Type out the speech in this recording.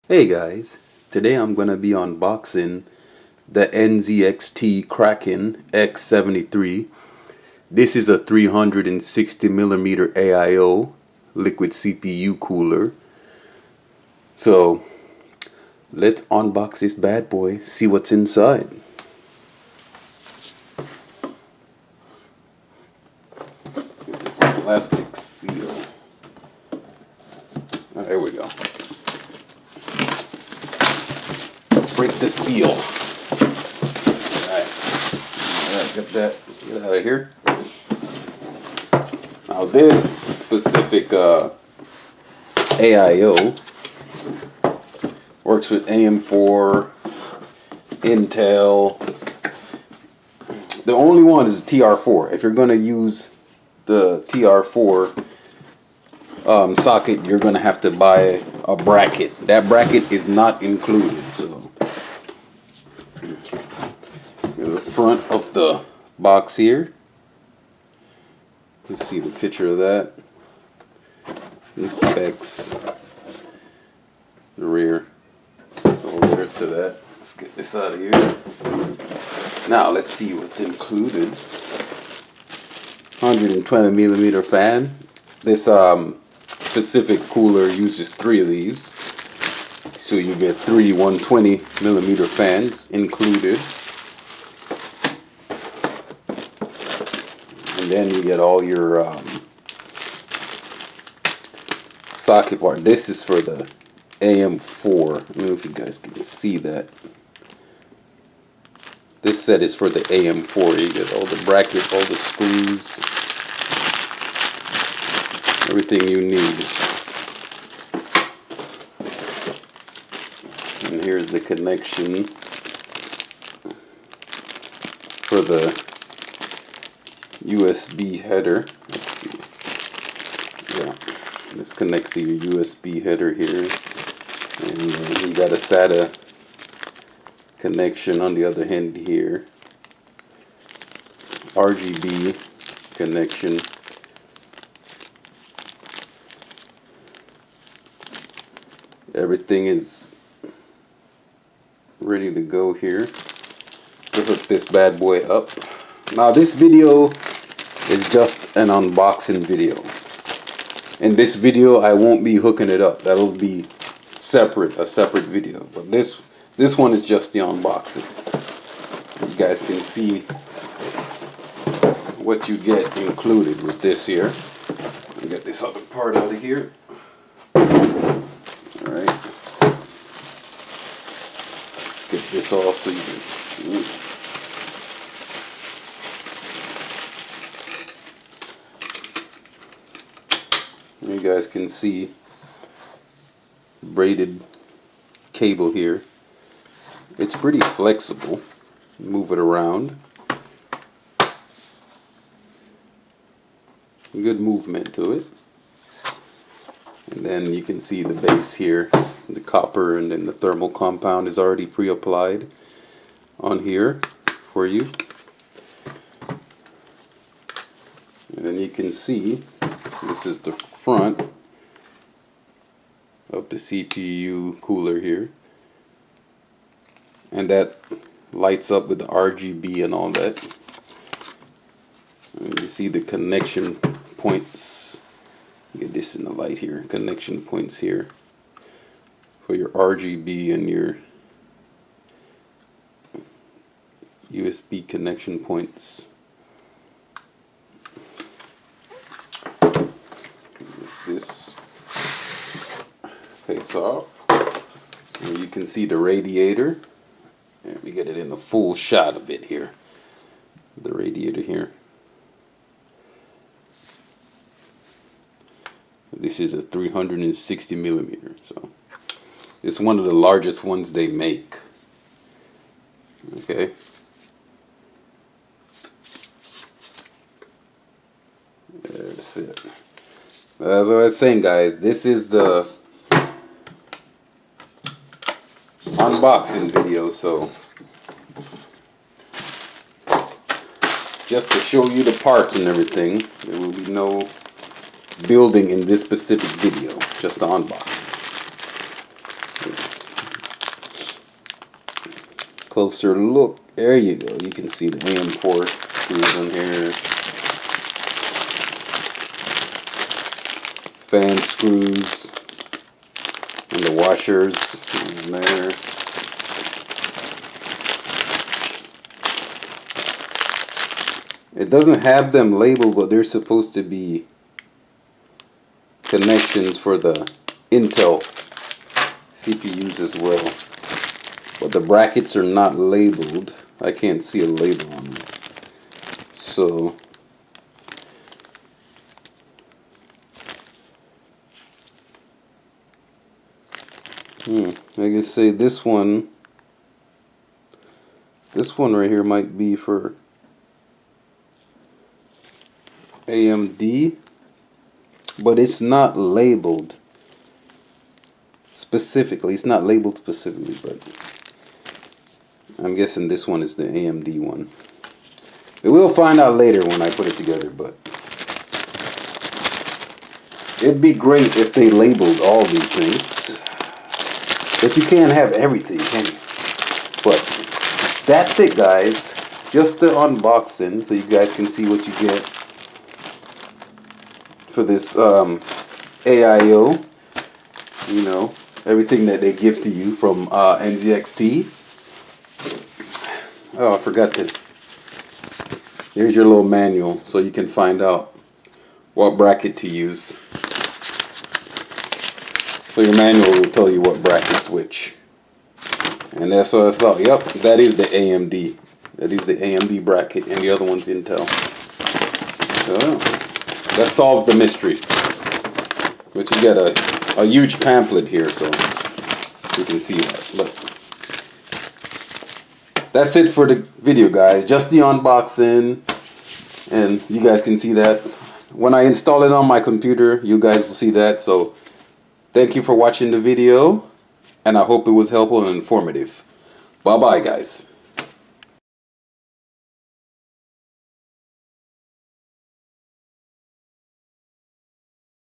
Hey guys, today I'm going to be unboxing the NZXT Kraken X73. This is a 360mm AIO liquid CPU cooler. So let's unbox this bad boy, see what's inside. This plastic seal. Oh, there we go. Break the seal. Alright, get out of here. Now this specific AIO works with AM4, Intel. The only one is TR4. If you're going to use the TR4 socket, you're going to have to buy a bracket. That bracket is not included. So the front of the box here. Let's see the picture of that. The specs. The rear. So there's to that. Let's get this out of here. Now let's see what's included. 120mm fan. This specific cooler uses 3 of these. So you get 3 120mm fans included. And then you get all your socket part. This is for the AM4. I don't know if you guys can see that. This set is for the AM4. You get all the bracket, all the screws, everything you need. And here's the connection for the USB header. Let's see. Yeah, this connects to your USB header here, and you got a SATA connection on the other end here. RGB connection. Everything is ready to go here. To hook this bad boy up. Now this video is just an unboxing video. In this video I won't be hooking it up. That'll be separate, a separate video. But this one is just the unboxing. You guys can see what you get included with this here. I'll get this other part out of here. Alright. Let's get this off so you can you guys can see braided cable here. It's pretty flexible. Move it around. Good movement to it. And then you can see the base here, the copper, and then the thermal compound is already pre-applied on here for you. And then you can see this is the front of the CPU cooler here, and that lights up with the RGB and all that. And you see the connection points. Get this in the light here. Connection points here for your RGB and your USB connection points. This face off, and you can see the radiator. And we get it in a full shot of it here. The radiator here. This is a 360mm, so it's one of the largest ones they make. Okay. That's it. As I was saying, guys, this is the unboxing video, so just to show you the parts and everything. There will be no building in this specific video, just the unboxing. closer look. There you go. You can see the AM port screws in here. Fan screws. And the washers in there. It doesn't have them labeled, but they're supposed to be connections for the Intel CPUs as well. But the brackets are not labeled. I can't see a label on them. So I can say this one right here might be for AMD, but it's not labeled specifically. It's not labeled specifically, but I'm guessing this one is the AMD one. But we'll find out later when I put it together, but it'd be great if they labeled all these things. But you can't have everything, can you? But that's it, guys. Just the unboxing so you guys can see what you get for this AIO. You know, everything that they give to you from NZXT. Oh, I forgot to. Here's your little manual so you can find out what bracket to use. So your manual will tell you what bracket's which. And that's what I thought. Yep, that is the AMD. That is the AMD bracket, and the other one's Intel. So that solves the mystery. But you got a huge pamphlet here, so you can see that. But that's it for the video, guys. Just the unboxing, and you guys can see that. When I install it on my computer, you guys will see that. So thank you for watching the video, and I hope it was helpful and informative. Bye-bye, guys.